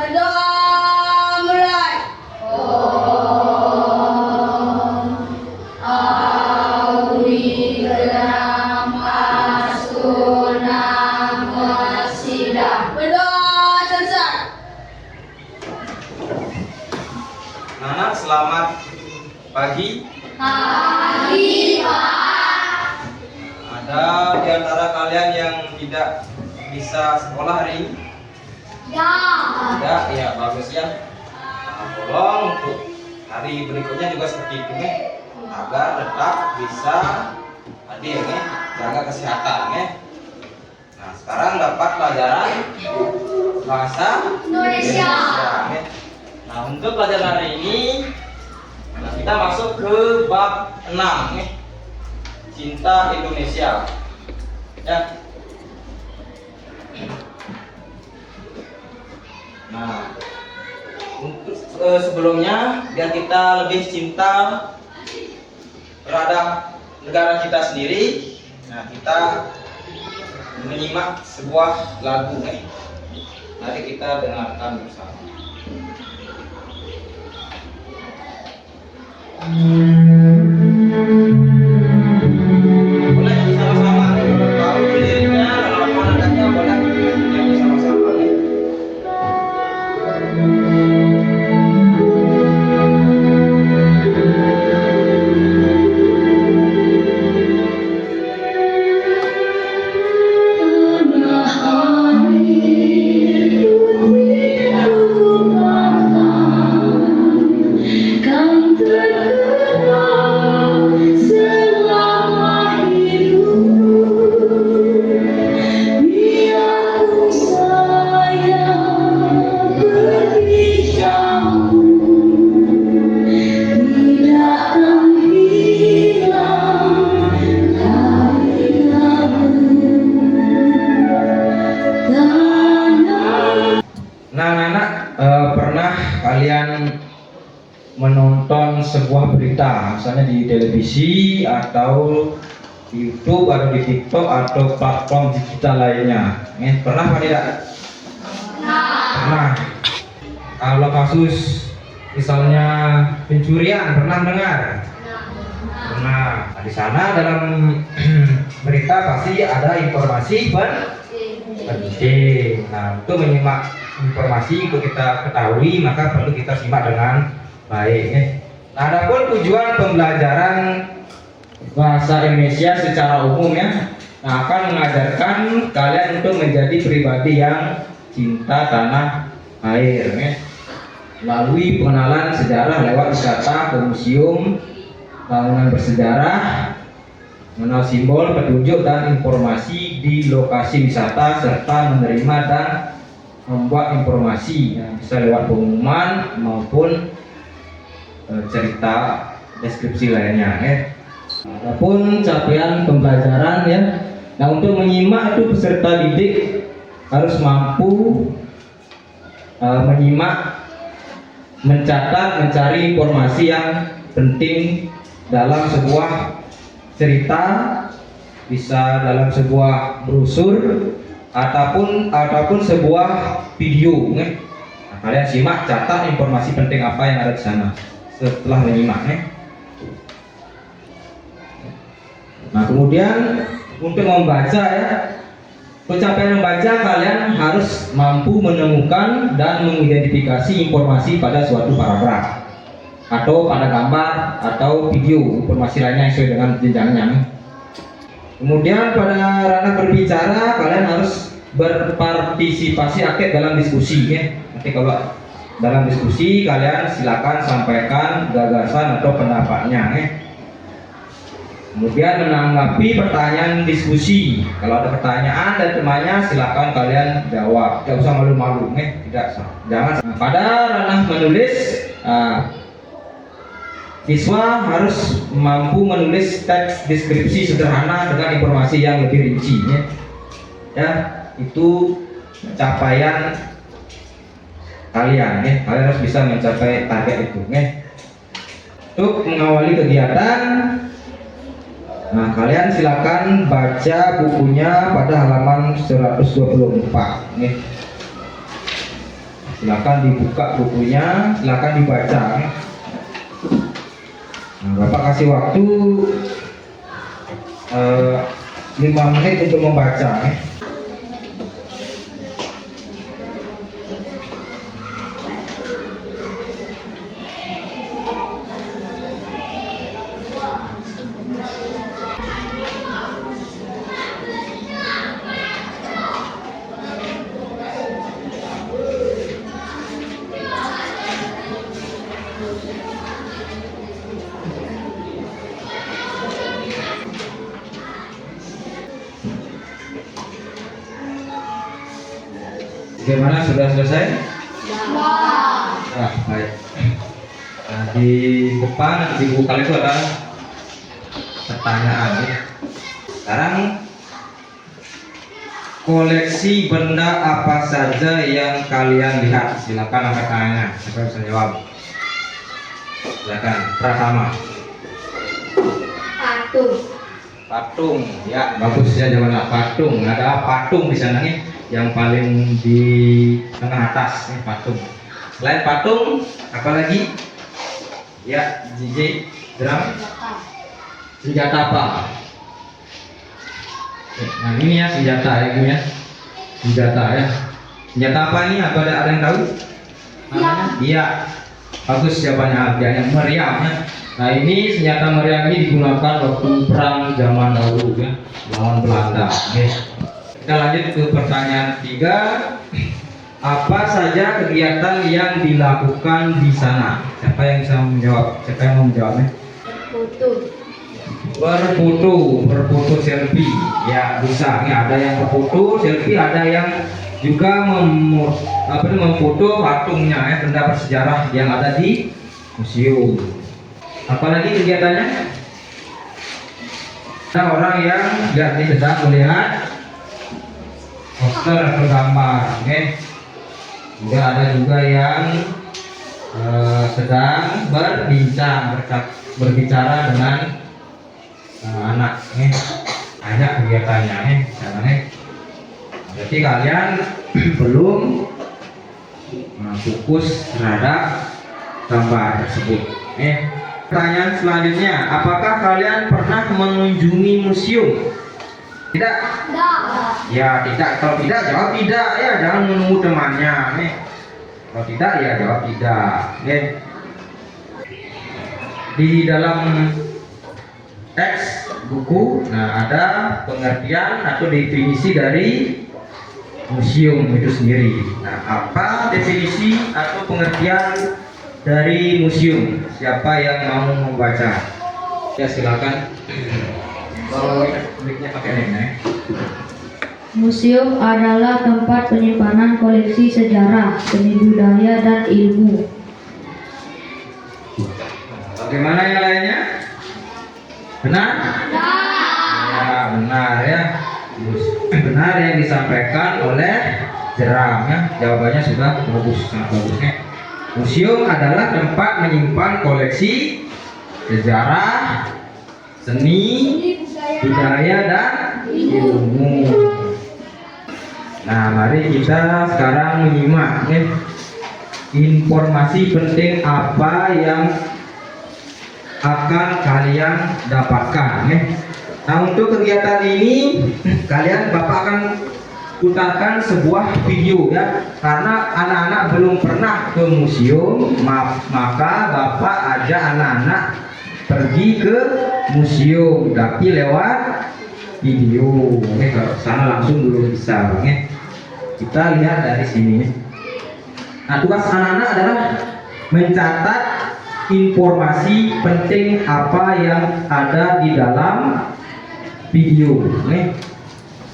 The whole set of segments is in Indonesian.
Berdoa mulai. Om Auri Geram Asunam Wasidah. Berdoa selesai. Anak selamat pagi. Pagi, Pak. Ada di antara kalian yang tidak bisa sekolah hari ini? Ya. Tidak, ya bagus ya. Nah, tolong untuk hari berikutnya juga seperti itu nih, agar tetap bisa hadir nih, jaga kesehatan nih. Nah sekarang dapat pelajaran bahasa Indonesia. nih. Nah untuk pelajaran hari ini, nah, kita masuk ke bab 6 nih, cinta Indonesia. Ya. Nah, untuk sebelumnya biar kita lebih cinta terhadap negara kita sendiri, nah kita menyimak sebuah lagu nih. Mari kita dengarkan bersama. Boleh sama-sama tahu liriknya, kalau apa nadanya boleh nyanyi sama-sama nih. Nah, anak-anak, pernah kalian menonton sebuah berita, misalnya di televisi atau di YouTube atau di TikTok atau platform digital lainnya? Pernah apa tidak? Pernah. Kalau kasus misalnya pencurian, pernah dengar? Pernah. Nah, di sana dalam berita pasti ada informasi penting. Nah, untuk menyimak informasi untuk kita ketahui, maka perlu kita simak dengan baik. Nah, adapun tujuan pembelajaran bahasa Indonesia secara umum ya, nah, akan mengajarkan kalian untuk menjadi pribadi yang cinta tanah air ya, melalui pengenalan sejarah lewat wisata ke museum, bangunan bersejarah, mengenal simbol, petunjuk dan informasi di lokasi wisata, serta menerima dan membuat informasi yang bisa lewat pengumuman maupun cerita deskripsi lainnya ya. Adapun capaian pembelajaran ya, nah untuk menyimak itu peserta didik harus mampu menyimak, mencatat, mencari informasi yang penting dalam sebuah cerita, bisa dalam sebuah brosur ataupun sebuah video. Nah, kalian simak, catat informasi penting apa yang ada di sana setelah menyimak. Nah, kemudian untuk membaca ya, pencapaian membaca kalian harus mampu menemukan dan mengidentifikasi informasi pada suatu paragraf atau pada gambar atau video, informasi lainnya sesuai dengan jenjangnya. Kemudian pada ranah berbicara kalian harus berpartisipasi aktif dalam diskusi ya. Nanti kalau dalam diskusi kalian silakan sampaikan gagasan atau pendapatnya ya. Kemudian menanggapi pertanyaan diskusi. Kalau ada pertanyaan dan temannya silakan kalian jawab. Tidak usah malu-malu tidak. Jangan. Nah, pada ranah menulis, siswa harus mampu menulis teks deskripsi sederhana dengan informasi yang lebih rinci ya, itu capaian kalian ya. Kalian harus bisa mencapai target itu ya. Untuk mengawali kegiatan, nah kalian silakan baca bukunya pada halaman 124 ya. Silakan dibuka bukunya, silakan dibaca. Nah, Bapak kasih waktu 5 menit untuk membaca. Bagaimana, sudah selesai? Nah, baik. Nah, di depan di buku kalian itu ada pertanyaan ya. Sekarang koleksi benda apa saja yang kalian lihat? Silakan angkat tangannya. Siapa bisa jawab? Silakan. Pratama. Patung. Patung. Ya, bagus ya jawabannya. Patung. Ada patung di sana nih. Yang paling di tengah atas nih, patung. Selain patung, apa lagi? Ya, JJ, drum. Senjata apa? Nah ini ya senjata ya, ini ya. Senjata ya. Senjata apa ini? Ada yang tahu? Namanya? Iya. Bagus jawabannya, yang meriam ya. Nah ini senjata meriam ini digunakan waktu perang zaman dahulu ya, lawan Belanda. Oke. Kita lanjut ke pertanyaan 3. Apa saja kegiatan yang dilakukan di sana? Siapa yang bisa menjawab? Siapa yang mau menjawabnya? Berfoto selfie. Ya bisa. Ini ada yang berfoto selfie, ada yang juga memfoto patungnya ya, benda bersejarah yang ada di museum. Apalagi kegiatannya? Ada orang yang sedang melihat poster atau gambar, oke. Juga ada juga yang sedang berbicara dengan anak, banyak kegiatannya, Berarti kalian belum fokus terhadap gambar tersebut. Pertanyaan selanjutnya, apakah kalian pernah mengunjungi museum? Tidak? Ya tidak. Kalau tidak jawab tidak ya, jangan menunggu temannya. Kalau tidak ya jawab tidak. Di dalam teks buku, nah ada pengertian atau definisi dari museum itu sendiri. Nah, apa definisi atau pengertian dari museum? Siapa yang mau membaca? Ya silakan. Kalau mic-nya pakai ini. Museum adalah tempat penyimpanan koleksi sejarah, seni budaya, dan ilmu. Bagaimana yang lainnya? Benar? Ya, benar ya. Benar yang disampaikan oleh Jeram ya. Jawabannya sudah bagus, sangat bagusnya. Museum adalah tempat menyimpan koleksi sejarah, seni, budaya, dan ilmu. Nah, mari kita sekarang menyimak informasi penting apa yang akan kalian dapatkan. Nah, untuk kegiatan ini Bapak akan putarkan sebuah video ya, karena anak-anak belum pernah ke museum, maka Bapak ajak anak-anak pergi ke museum tapi lewat video. Kalau sana langsung belum bisa. Kita lihat dari sini. Nah, tugas anak-anak adalah mencatat informasi penting apa yang ada di dalam video.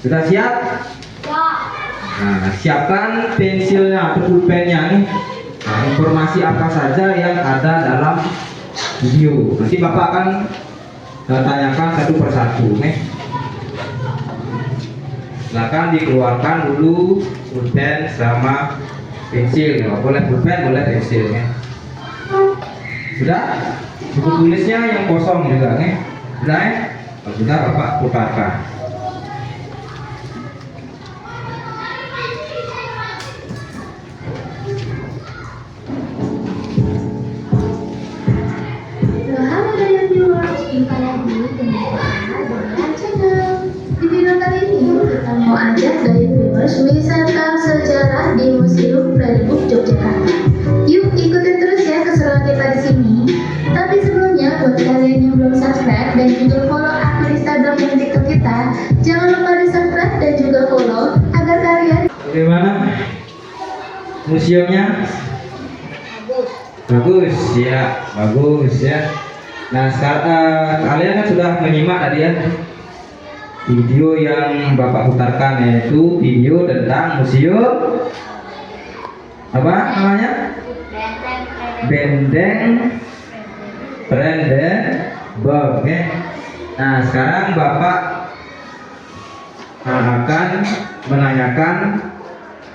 Sudah siap? Nah, siapkan pensilnya atau pulpennya nih. Nah, informasi apa saja yang ada dalam video. Nanti Bapak akan tanyakan satu persatu. Silakan dikeluarkan dulu pulpen sama pensil. Boleh pulpen, boleh pensil. Sudah? Buku tulisnya yang kosong juga. Sudah? Kalau sudah Bapak putarkan. juga follow akun Instagram dan TikTok kita. Jangan lupa di subscribe dan juga follow agar kalian. Bagaimana museumnya? Bagus ya, bagus ya. Nah sekarang kalian kan sudah menyimak tadi ya video yang Bapak putarkan, yaitu video tentang museum apa namanya? Benteng Brandenburg ya. Nah sekarang Bapak akan menanyakan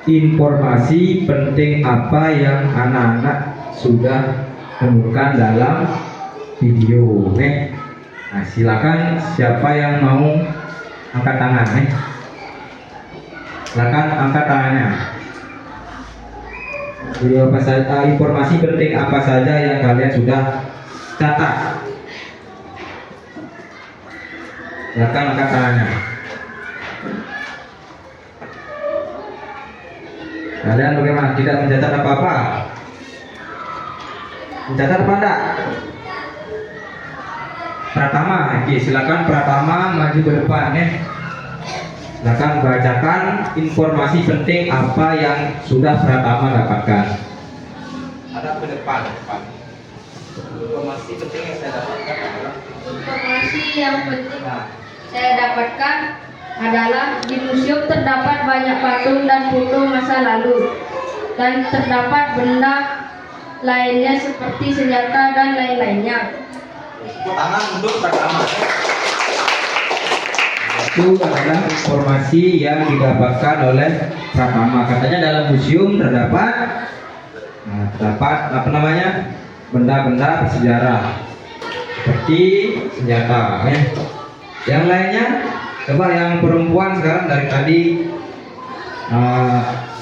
informasi penting apa yang anak-anak sudah temukan dalam video nih. Nah silakan siapa yang mau angkat tangan nih. Silakan angkat tangannya. Video apa saja, informasi penting apa saja yang kalian sudah catat. Silakan angkat tangannya. Kalian bagaimana? Tidak mencatat apa-apa? Mencatat apa enggak? Pratama, oke, silakan Pratama maju ke depan ya. Silakan bacakan informasi penting apa yang sudah Pratama dapatkan. Ada ke depan, Pak. Informasi penting yang saya dapatkan adalah Informasi yang penting saya dapatkan adalah di museum terdapat banyak patung dan foto masa lalu, dan terdapat benda lainnya seperti senjata dan lain-lainnya. tepuk tangan untuk Pratama. Itu adalah informasi yang didapatkan oleh Pratama. Katanya dalam museum terdapat apa namanya, benda-benda bersejarah seperti senjata ya. Yang lainnya, coba yang perempuan sekarang dari tadi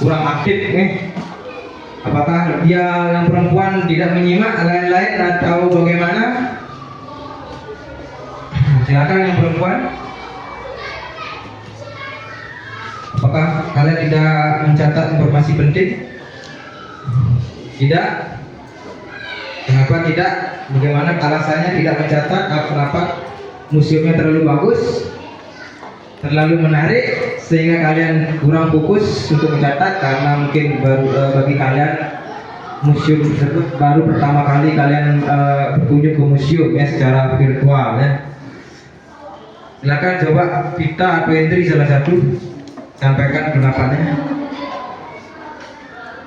kurang aktif nih. Apakah dia yang perempuan tidak menyimak lain-lain atau bagaimana? Silakan yang perempuan. Apakah kalian tidak mencatat informasi penting? Tidak? Kenapa tidak? Bagaimana alasannya tidak mencatat? Kenapa? Museumnya terlalu bagus, terlalu menarik sehingga kalian kurang fokus untuk mencatat, karena mungkin bagi kalian museum tersebut baru pertama kali kalian berkunjung ke museum ya secara virtual ya. Silakan coba Vita atau Hendri salah satu sampaikan pendapatnya.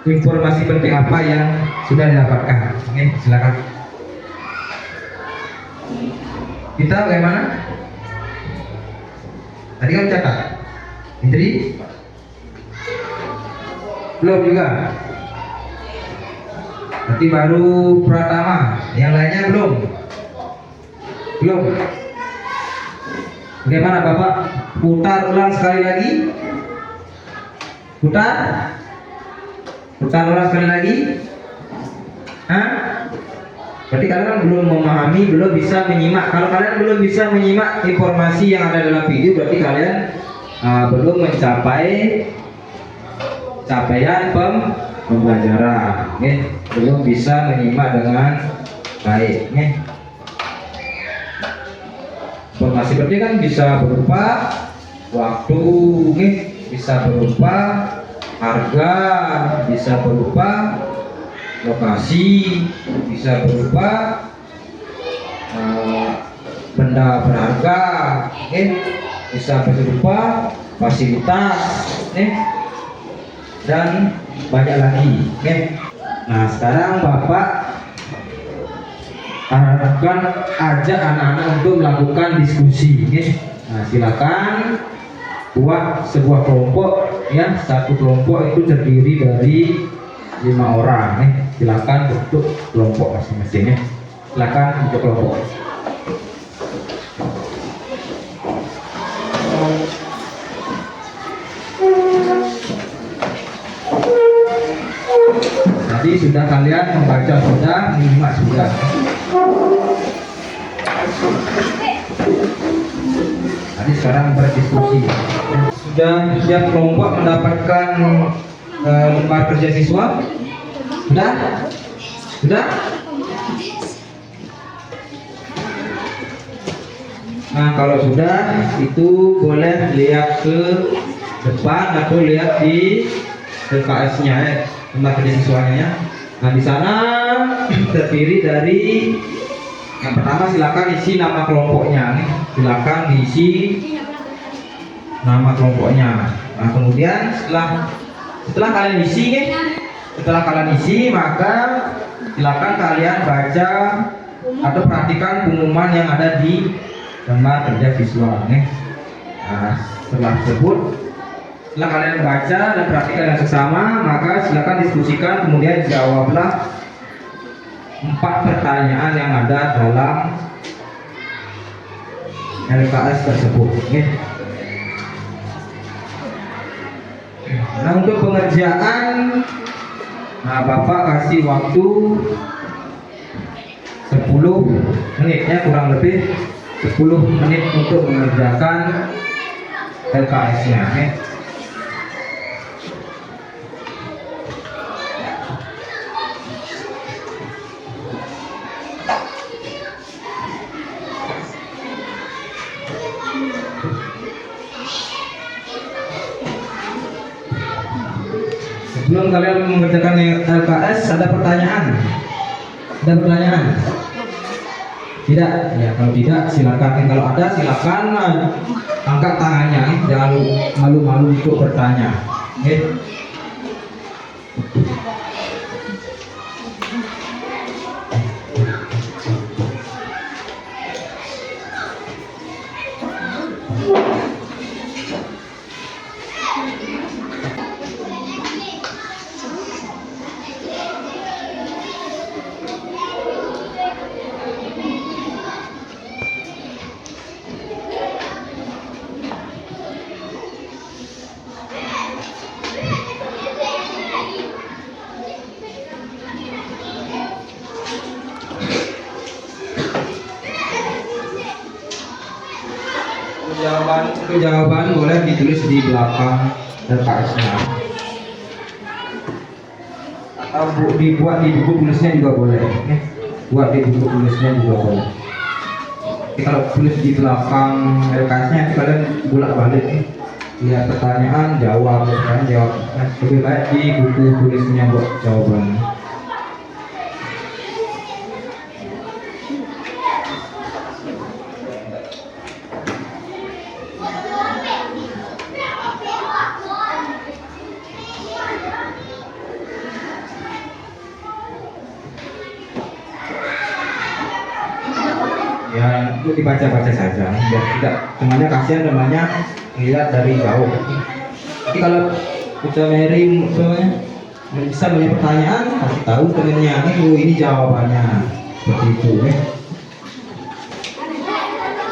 Informasi penting apa yang sudah didapatkan? Oke, silakan. Kita bagaimana? Tadi kan catat. Hendri? Belum juga. Nanti baru Pratama. Yang lainnya belum. Belum. Bagaimana Bapak? Putar ulang sekali lagi. Putar. Putar ulang sekali lagi. Hah? Berarti kalian kan belum memahami, belum bisa menyimak. Kalau kalian belum bisa menyimak informasi yang ada dalam video, berarti kalian belum mencapai capaian pembelajaran. Belum bisa menyimak dengan baik. Informasi penting kan bisa berupa waktu, bisa berupa harga, bisa berupa lokasi, bisa berupa benda berharga, bisa berupa fasilitas, dan banyak lagi. Nah sekarang Bapak harapkan ajak anak-anak untuk melakukan diskusi. Nah silakan buat sebuah kelompok ya. Satu kelompok itu terdiri dari 5 orang. Silakan bentuk kelompok masing-masing. Silakan bentuk kelompok. Tadi sudah kalian membaca, sudah menyimak, sudah. Tadi sekarang berdiskusi. Sudah setiap kelompok mendapatkan lembar kerja siswa? Sudah? Sudah? Nah, kalau sudah itu boleh lihat ke depan atau lihat di LKS-nya ya, tempat kerja siswanya ya. Nah, di sana terdiri dari yang pertama silakan isi nama kelompoknya. Silakan diisi nama kelompoknya. Nah, kemudian setelah kalian isi nih, maka silakan kalian baca atau perhatikan pengumuman yang ada di tempat kerja siswa nih. Nah, setelah kalian baca dan perhatikan yang seksama, maka silakan diskusikan, kemudian jawablah 4 pertanyaan yang ada dalam LKS tersebut. Nih. Nah, untuk pengerjaan, nah Bapak kasih waktu 10 menit ya, kurang lebih 10 menit untuk mengerjakan LKS-nya. Sebelum kalian mengerjakan LKS, ada pertanyaan? Ada pertanyaan? Tidak? Ya, kalau tidak silakan. Kalau ada silakan angkat tangannya, jangan malu-malu untuk bertanya. Oke? Jawaban boleh ditulis di belakang LKS-nya atau dibuat di buku tulisnya juga boleh. Buat di buku tulisnya juga boleh. Kalau tulis di belakang LKS-nya kalian bolak-balik lihat pertanyaan, jawab. Lebih baik di buku tulisnya buat jawabannya. Ya, itu dibaca-baca saja biar tidak, temannya kasihan temannya melihat dari jauh. Jadi kalau kita bisa punya pertanyaan, kasih tahu temannya, ini jawabannya, seperti itu ya.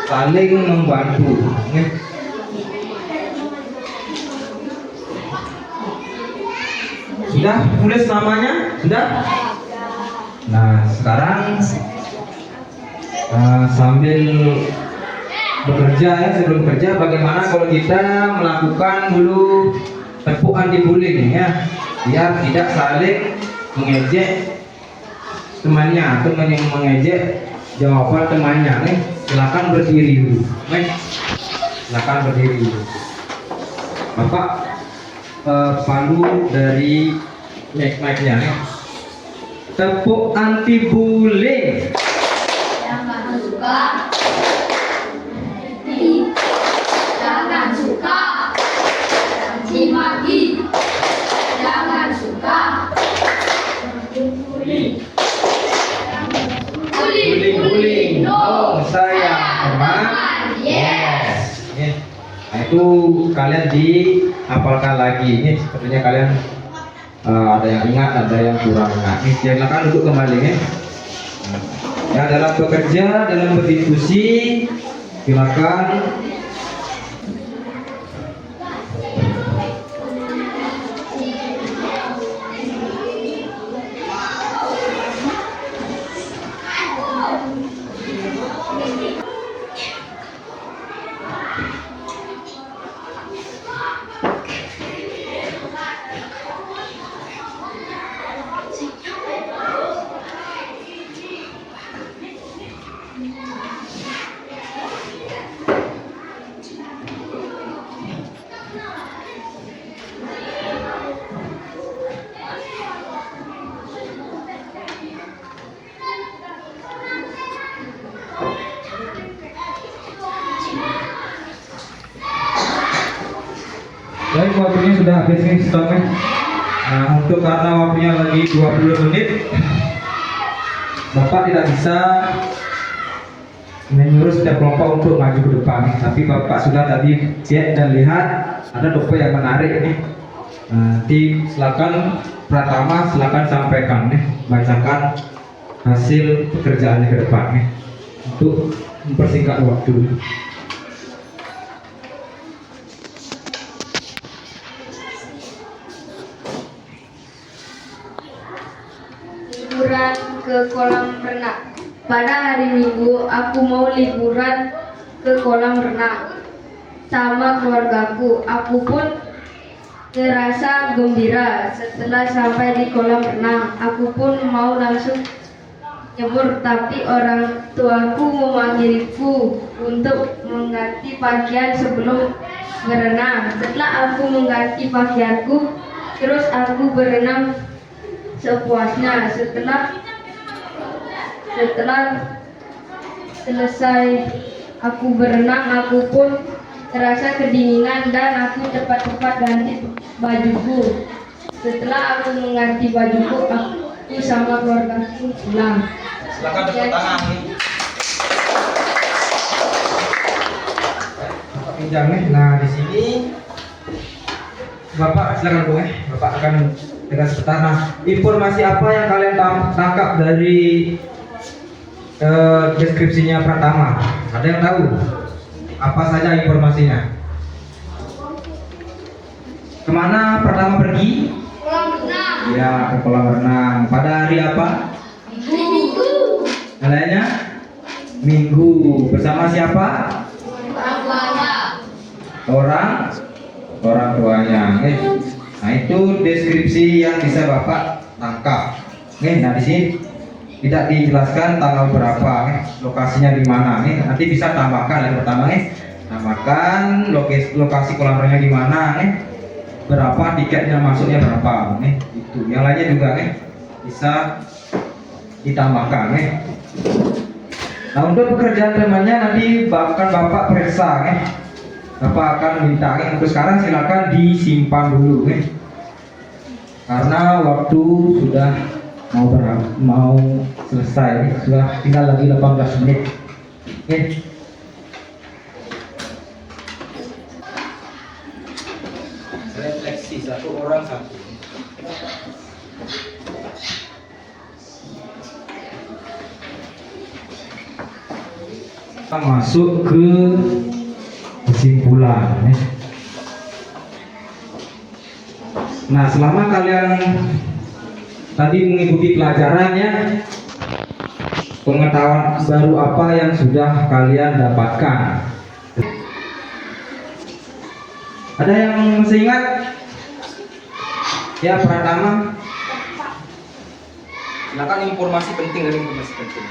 Saling membantu ya. Sudah tulis namanya? Sudah? Nah, sekarang sambil bekerja ya, sebelum kerja bagaimana kalau kita melakukan dulu tepuk anti bullying ya, biar tidak saling mengejek temannya atau mengejek jawaban temannya nih. Silakan berdiri dulu silakan berdiri dulu. Bapak pandu dari mic-nya nih. Tepuk anti bullying. Jangan suka caci maki, jangan suka bullying. No, saya teman. Yes. Nah, itu kalian dihafalkan lagi. Ini sepertinya kalian ada yang ingat, ada yang kurang ingat. Silakan duduk kembali ya. Ya, dalam bekerja, dalam berdiskusi, silakan Baik, waktunya sudah habis nih, stopnya. Nah, untuk karena waktunya lagi 20 menit, Bapak tidak bisa menyuruh setiap kelompok untuk maju ke depan nih. Tapi Bapak sudah tadi cek dan lihat ada topik yang menarik nih. Nanti silakan Pratama silakan sampaikan nih, bacakan hasil pekerjaannya ke depan nih untuk mempersingkat waktu. Liburan ke kolam renang. Pada hari Minggu aku mau liburan ke kolam renang sama keluargaku. Aku pun terasa gembira setelah sampai di kolam renang. Aku pun mau langsung nyebur, tapi orang tuaku memanggilku untuk mengganti pakaian sebelum berenang. Setelah aku mengganti pakaianku, terus aku berenang sepuasnya. Setelah selesai aku berenang, aku pun terasa kedinginan dan aku cepat-cepat ganti bajuku. Setelah aku mengganti bajuku, aku sama keluargaku pulang. Silakan tepuk tangan. Bapak pinjam nih. Nah, di sini Bapak silakan Bu. Bapak akan dengan sebentar. Nah, informasi apa yang kalian tangkap dari deskripsinya Pratama? Ada yang tahu? Apa saja informasinya? Kemana Pratama pergi? Kolam renang. Ya, ke kolam renang. Pada hari apa? Minggu. Nilainya Minggu. Bersama siapa? Orang tuanya. Nah, itu deskripsi yang bisa Bapak tangkap. Nah, di sini tidak dijelaskan tanggal berapa, lokasinya di mana. Nanti bisa tambahkan yang pertama, tambahkan lokasi kolam renangnya di mana, berapa tiketnya masuknya berapa, itu. Yang lainnya juga bisa ditambahkan. Nah, untuk pekerjaan temannya nanti bahkan Bapak periksa, Bapak akan minta untuk sekarang silakan disimpan dulu, karena waktu sudah mau selesai, sudah tinggal lagi 18 menit. Refleksi satu orang satu. Kita masuk ke kesimpulan. Nah, selama kalian tadi mengikuti pelajarannya, pengetahuan baru apa yang sudah kalian dapatkan? Ada yang masih ingat? Ya, Pratama. Silakan informasi penting dari informasi penting.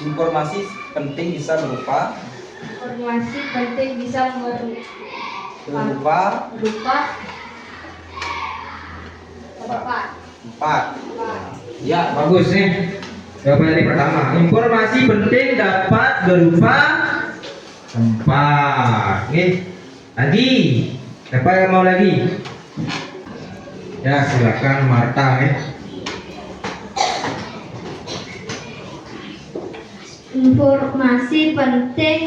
Informasi penting bisa berupa empat. Ya, bagus nih. Jawaban dari pertama. Informasi penting dapat berupa empat. Lagi. Siapa yang mau lagi? Ya, silakan Marta. Informasi penting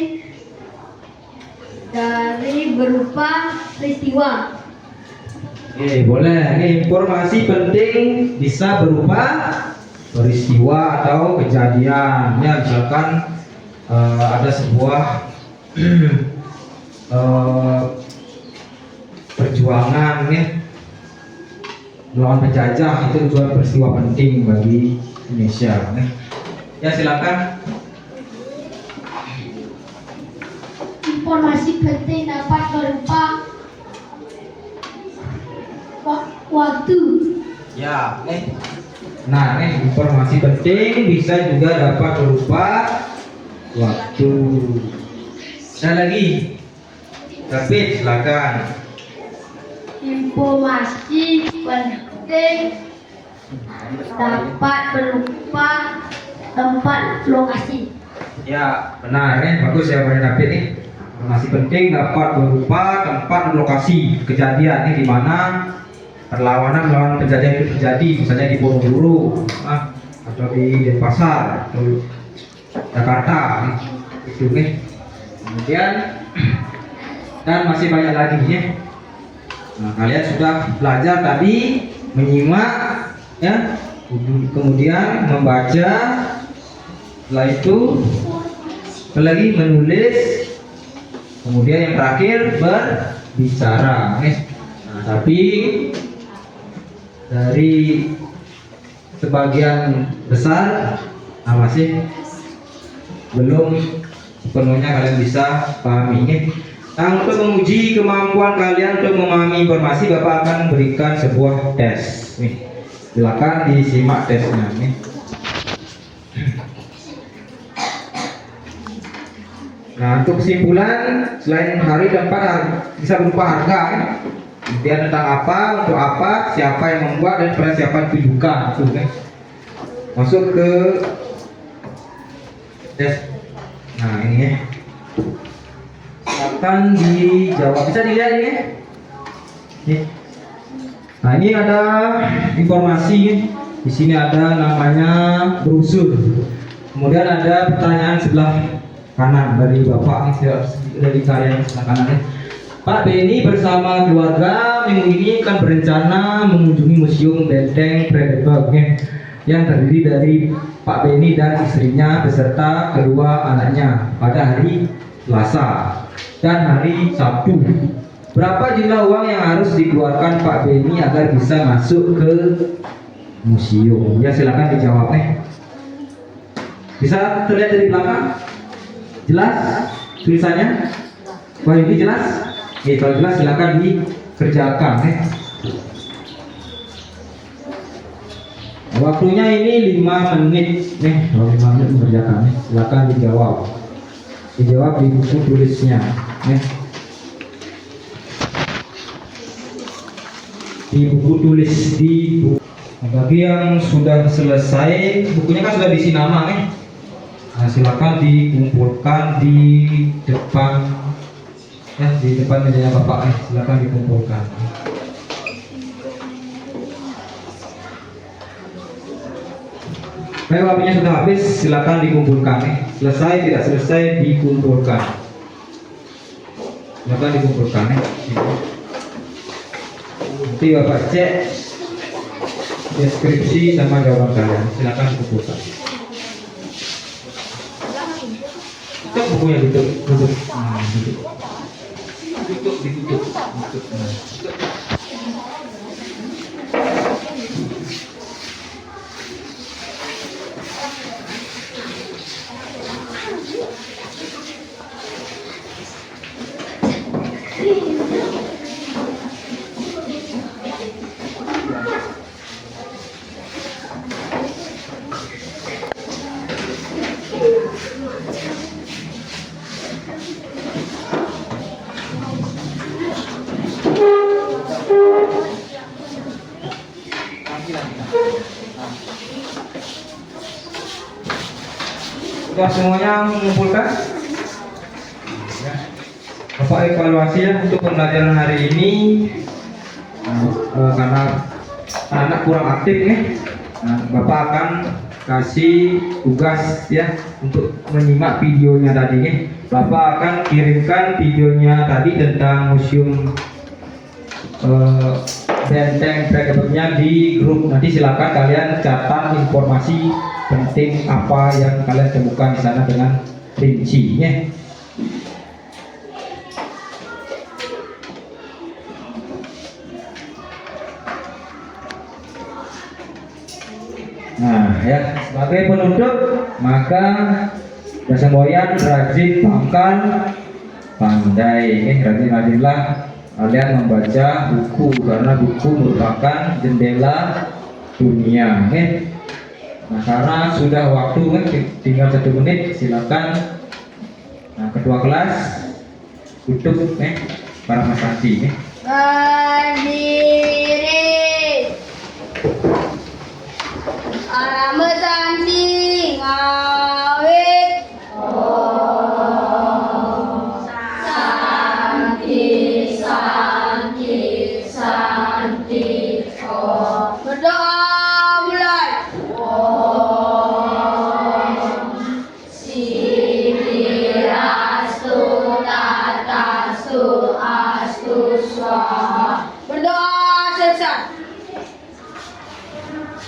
dari berupa peristiwa. Boleh. Informasi penting bisa berupa peristiwa atau kejadian. Ya, misalkan ada sebuah perjuangan melawan penjajah, itu juga peristiwa penting bagi Indonesia. Ya, silakan. Informasi penting dapat berupa waktu. Ya, nah, informasi penting bisa juga dapat berupa waktu. Ada lagi? David, silakan. Informasi penting dapat berupa tempat lokasi. Ya, benar. Bagus ya, Pak David. Informasi penting dapat berupa tempat dan lokasi kejadian ini di mana perlawanan melawan penjajah itu terjadi, misalnya di Borobudur atau di Denpasar atau Jakarta itu nih. Kemudian dan masih banyak lagi ya. Nah, kalian sudah belajar tadi menyimak ya, kemudian membaca, setelah itu lagi menulis, kemudian yang terakhir berbicara. Nah, tapi dari sebagian besar masih belum sepenuhnya kalian bisa pahami. Nah, untuk menguji kemampuan kalian untuk memahami informasi, Bapak akan memberikan sebuah tes. Nih, silakan disimak tesnya. Nih. Nah, untuk kesimpulan, selain hari dan tempat bisa berupa harga, kemudian tentang apa, untuk apa, siapa yang membuat, dan pada siapa ditujukan. Masuk ke tes. Nah, ini ya. Akan dijawab, bisa dilihat ini ya. Nah, ini ada informasi. Di sini ada namanya brosur. Kemudian ada pertanyaan sebelah kanan dari Bapak, dari kalian sebelah kanan ya. Pak Beni bersama keluarga minggu ini akan berencana mengunjungi Museum Benteng Vredenburg yang terdiri dari Pak Beni dan istrinya beserta kedua anaknya pada hari Selasa dan hari Sabtu. Berapa jumlah uang yang harus dikeluarkan Pak Beni agar bisa masuk ke museum? Ya, silakan dijawab nih. Bisa terlihat dari belakang? Jelas tulisannya? Wah, ini jelas? Kalau jelas silakan dikerjakan nih. Waktunya ini 5 menit nih, 5 menit mengerjakan nih. Silakan dijawab. Dijawab di buku tulisnya nih. Di buku tulis di buku. Bagi yang sudah selesai, bukunya kan sudah diisi nama nih. Nah, silakan dikumpulkan di depan ya, di depan mejanya Bapak nih. Silakan dikumpulkan. Baik, waktunya sudah habis, silakan dikumpulkan nih. Selesai tidak selesai dikumpulkan. Silakan dikumpulkan nih. Nanti Bapak cek deskripsi sama jawaban kalian. Silakan dikumpulkan. Tutup bukunya, tutup. Nah, ditutup. Sudah semuanya mengumpulkan? Bapak evaluasi ya untuk pembelajaran hari ini. Karena anak kurang aktif nih, Bapak akan kasih tugas ya untuk menyimak videonya tadi nih. Bapak akan kirimkan videonya tadi tentang museum Benteng Vredenburgnya di grup. Nanti silakan kalian catat informasi penting apa yang kalian temukan di sana dengan rincinya. Nah ya, sebagai penutup maka Dasamboyan rajin pangkal pandai. Rajin-rajinlah kalian membaca buku karena buku merupakan jendela dunia. Nah, karena sudah waktu tinggal 1 menit, silakan ketua kelas tutup para masasi. Berdiri. Arametan sing awit.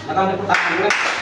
Akan tepuk tangan.